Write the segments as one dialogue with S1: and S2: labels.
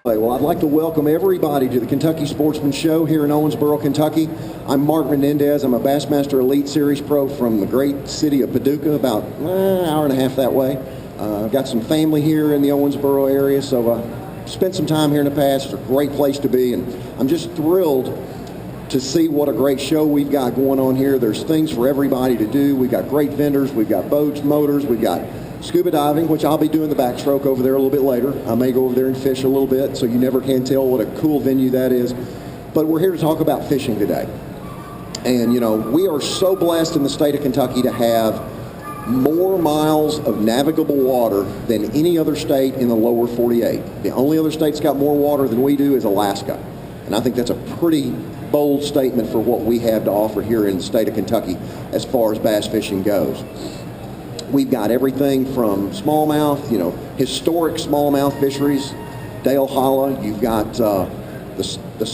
S1: Well, I'd like to welcome everybody to the Kentucky Sportsman Show here in Owensboro, Kentucky. I'm Mark Menendez. I'm a Bassmaster Elite Series pro from the great city of Purdue, about an hour and a half that way. I've got some family here in the Owensboro area, so spent some time here in the past. It's a great place to be, and I'm just thrilled to see what a great show we've got going on here. There's things for everybody to do. We've got great vendors. We've got boats, motors. We've got scuba diving, which I'll be doing the backstroke over there a little bit later. I may go over there and fish a little bit, so you never can tell what a cool venue that is. But we're here to talk about fishing today. And, you know, we are so blessed in the state of Kentucky to have more miles of navigable water than any other state in the lower 48. The only other state that's got more water than we do is Alaska. And I think that's a pretty bold statement for what we have to offer here in the state of Kentucky as far as bass fishing goes. We've got everything from smallmouth, you know, historic smallmouth fisheries, Dale Hollow. You've got the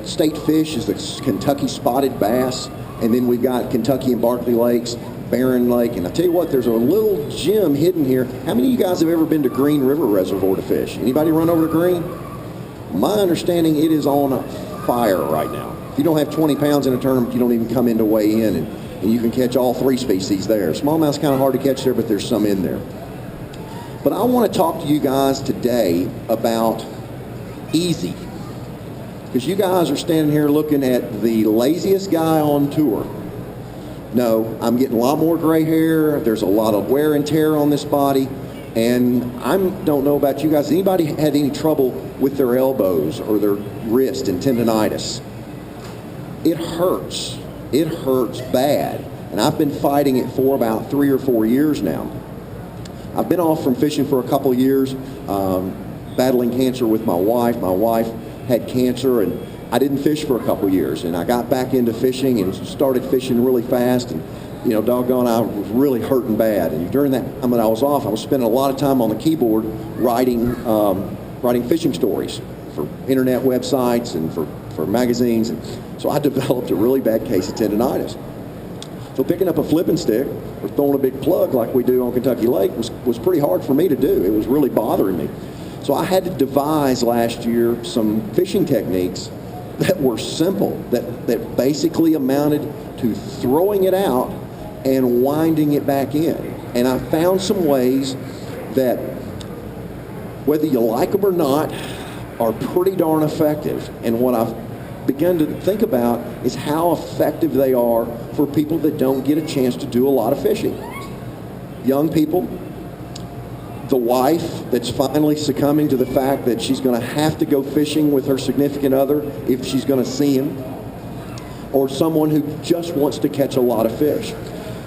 S1: state fish is the Kentucky spotted bass, and then we've got Kentucky and Barkley Lakes, Barron Lake, and I tell you what, there's a little gem hidden here. How many of you guys have ever been to Green River Reservoir to fish? Anybody run over to Green? My understanding, it is on fire right now. If you don't have 20 pounds in a tournament, you don't even come in to weigh in, and you can catch all three species there. Smallmouth's kind of hard to catch there, but there's some in there. But I want to talk to you guys today about easy, because you guys are standing here looking at the laziest guy on tour. No, I'm getting a lot more gray hair. There's a lot of wear and tear on this body, and I don't know about you guys. Anybody had any trouble with their elbows or their wrist and tendonitis? It hurts. It hurts bad, and I've been fighting it for about 3 or 4 years now. I've been off from fishing for a couple of years, battling cancer with my wife. My wife had cancer, and I didn't fish for a couple of years, and I got back into fishing and started fishing really fast, and you know, doggone, I was really hurting bad. And during that time that I was off, I was spending a lot of time on the keyboard writing fishing stories for internet websites and for magazines, and so I developed a really bad case of tendonitis. So picking up a flipping stick or throwing a big plug like we do on Kentucky Lake was pretty hard for me to do. It was really bothering me. So I had to devise last year some fishing techniques that were simple, that basically amounted to throwing it out and winding it back in. And I found some ways that, whether you like them or not, are pretty darn effective. And what I've begun to think about is how effective they are for people that don't get a chance to do a lot of fishing. Young people, the wife that's finally succumbing to the fact that she's going to have to go fishing with her significant other if she's going to see him, or someone who just wants to catch a lot of fish.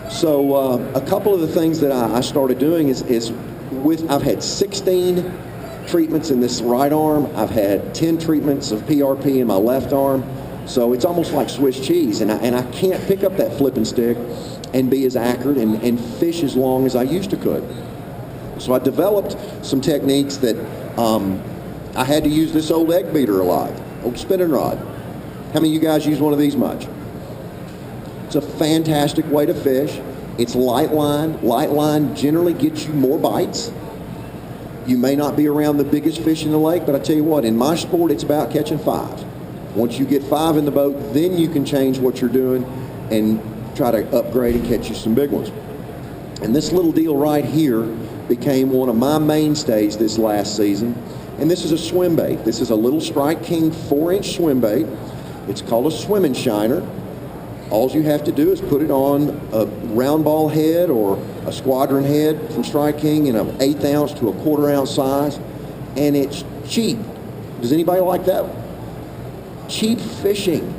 S1: So a couple of the things that I started doing is I've had 16 treatments in this right arm. I've had 10 treatments of PRP in my left arm. So it's almost like Swiss cheese, and I can't pick up that flipping stick and be as accurate and fish as long as I used to could. So I developed some techniques that I had to use this old egg beater a lot, old spinning rod. How many of you guys use one of these much? It's a fantastic way to fish. It's light line. Light line generally gets you more bites. You may not be around the biggest fish in the lake, but I tell you what, in my sport, it's about catching 5. Once you get 5 in the boat, then you can change what you're doing and try to upgrade and catch you some big ones. And this little deal right here became one of my mainstays this last season. And this is a swim bait. This is a little Strike King 4-inch swim bait. It's called a swimming shiner. All you have to do is put it on a round ball head or a squadron head from Strike King in an 1/8 ounce to a 1/4 ounce size, and it's cheap. Does anybody like that? Cheap fishing.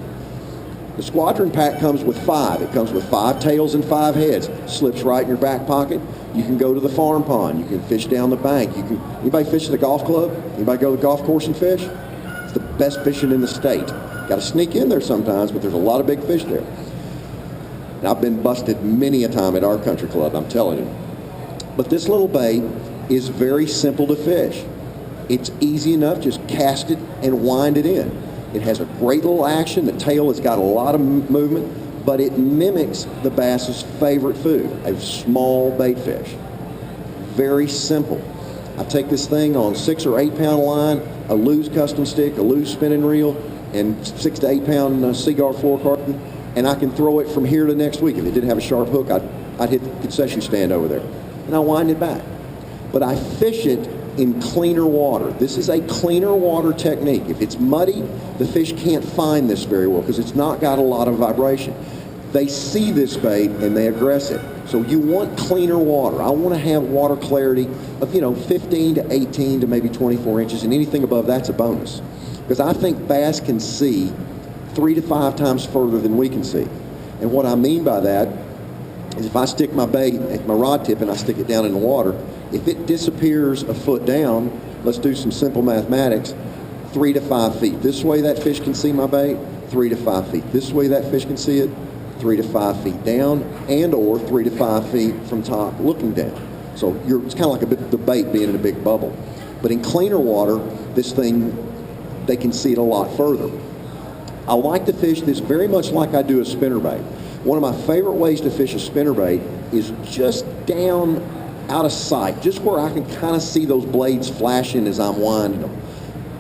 S1: The squadron pack comes with 5. It comes with 5 tails and 5 heads. Slips right in your back pocket. You can go to the farm pond. You can fish down the bank. Anybody fish at the golf club? Anybody go to the golf course and fish? It's the best fishing in the state. Got to sneak in there sometimes, but there's a lot of big fish there. And I've been busted many a time at our country club, I'm telling you. But this little bait is very simple to fish. It's easy enough, just cast it and wind it in. It has a great little action. The tail has got a lot of movement, but it mimics the bass's favorite food, a small bait fish. Very simple. I take this thing on 6 or 8 pound line, a Lew's custom stick, a Lew's spinning reel, and 6 to 8 pound cigar fluorocarbon, and I can throw it from here to next week. If it didn't have a sharp hook, I'd hit the concession stand over there, and I wind it back. But I fish it in cleaner water. This is a cleaner water technique. If it's muddy, the fish can't find this very well because it's not got a lot of vibration. They see this bait and they aggress it. So you want cleaner water. I want to have water clarity of 15 to 18 to maybe 24 inches, and anything above that's a bonus. Because I think bass can see 3 to 5 times further than we can see. And what I mean by that is if I stick my bait at my rod tip and I stick it down in the water, if it disappears a foot down, let's do some simple mathematics, 3 to 5 feet. This way that fish can see my bait, 3 to 5 feet. This way that fish can see it, 3 to 5 feet down, and or 3 to 5 feet from top looking down. So it's kind of like the bait being in a big bubble. But in cleaner water, this thing, they can see it a lot further. I like to fish this very much like I do a spinnerbait. One of my favorite ways to fish a spinnerbait is just down out of sight, just where I can kind of see those blades flashing as I'm winding them.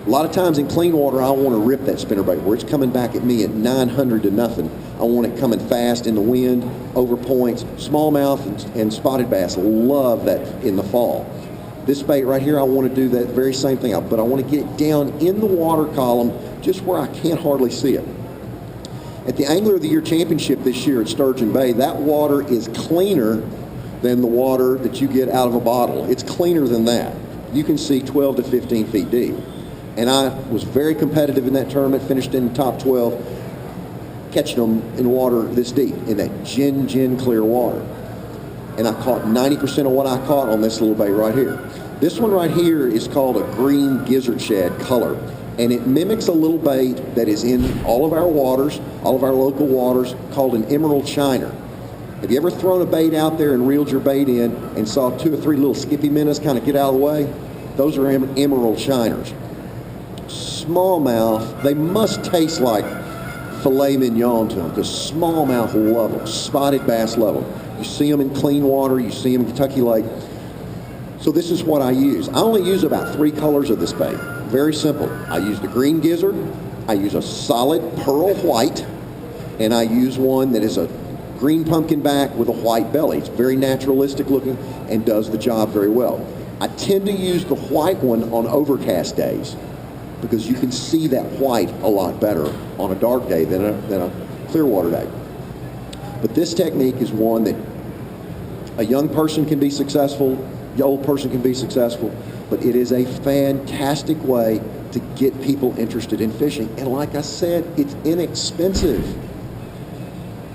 S1: A lot of times in clean water, I want to rip that spinnerbait where it's coming back at me at 900 to nothing. I want it coming fast in the wind, over points. Smallmouth and spotted bass love that in the fall. This bait right here, I want to do that very same thing, but I want to get it down in the water column just where I can't hardly see it. At the Angler of the Year Championship this year at Sturgeon Bay, that water is cleaner than the water that you get out of a bottle. It's cleaner than that. You can see 12 to 15 feet deep. And I was very competitive in that tournament, finished in the top 12, catching them in water this deep, in that gin clear water. And I caught 90% of what I caught on this little bait right here. This one right here is called a green gizzard shad color, and it mimics a little bait that is in all of our waters, all of our local waters, called an emerald shiner. Have you ever thrown a bait out there and reeled your bait in and saw 2 or 3 little skippy minnows kind of get out of the way? Those are emerald shiners. Smallmouth, they must taste like filet mignon to them, because smallmouth love them, spotted bass love them. You see them in clean water, you see them in Kentucky Lake. So this is what I use. I only use about 3 colors of this bait. Very simple. I use the green gizzard, I use a solid pearl white, and I use one that is a green pumpkin back with a white belly. It's very naturalistic looking and does the job very well. I tend to use the white one on overcast days because you can see that white a lot better on a dark day than a clear water day. But this technique is one that a young person can be successful, the old person can be successful, but it is a fantastic way to get people interested in fishing. And like I said, it's inexpensive.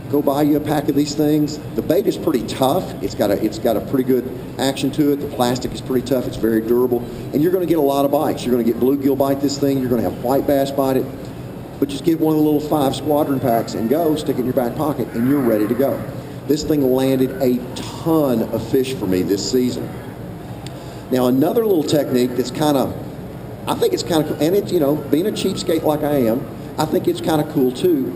S1: Go buy you a pack of these things. The bait is pretty tough. It's got a pretty good action to it. The plastic is pretty tough. It's very durable. And you're going to get a lot of bites. You're going to get bluegill bite this thing. You're going to have white bass bite it. But just get one of the little 5 squadron packs and go, stick it in your back pocket, and you're ready to go. This thing landed a ton of fish for me this season. Now, another little technique that's I think it's kind of cool, and it's, being a cheapskate like I am, I think it's kind of cool too.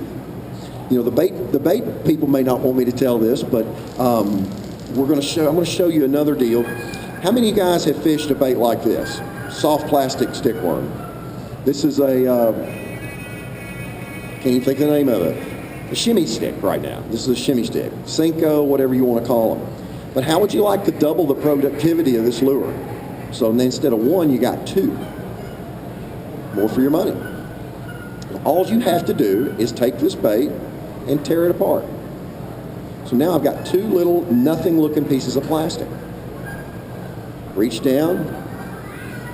S1: The bait people may not want me to tell this, but I'm going to show you another deal. How many of you guys have fished a bait like this? Soft plastic stickworm. This is can't even think of the name of it. A shimmy stick right now. This is a shimmy stick. Cinco, whatever you want to call them. But how would you like to double the productivity of this lure? So then instead of 1, you got 2. More for your money. All you have to do is take this bait and tear it apart. So now I've got 2 little nothing looking pieces of plastic. Reach down,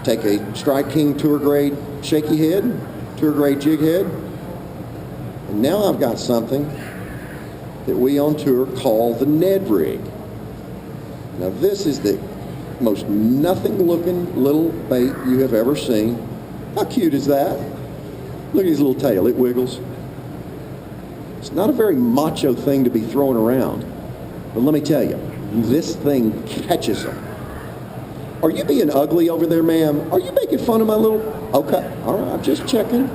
S1: take a Strike King Tour Grade shaky head, Tour Grade jig head, and now I've got something that we on tour call the Ned rig. Now this is the most nothing looking little bait you have ever seen. How cute is that? Look at his little tail, it wiggles. It's not a very macho thing to be throwing around, but let me tell you, this thing catches them. Are you being ugly over there, ma'am? Are you making fun of my little... Okay, all right, I'm just checking.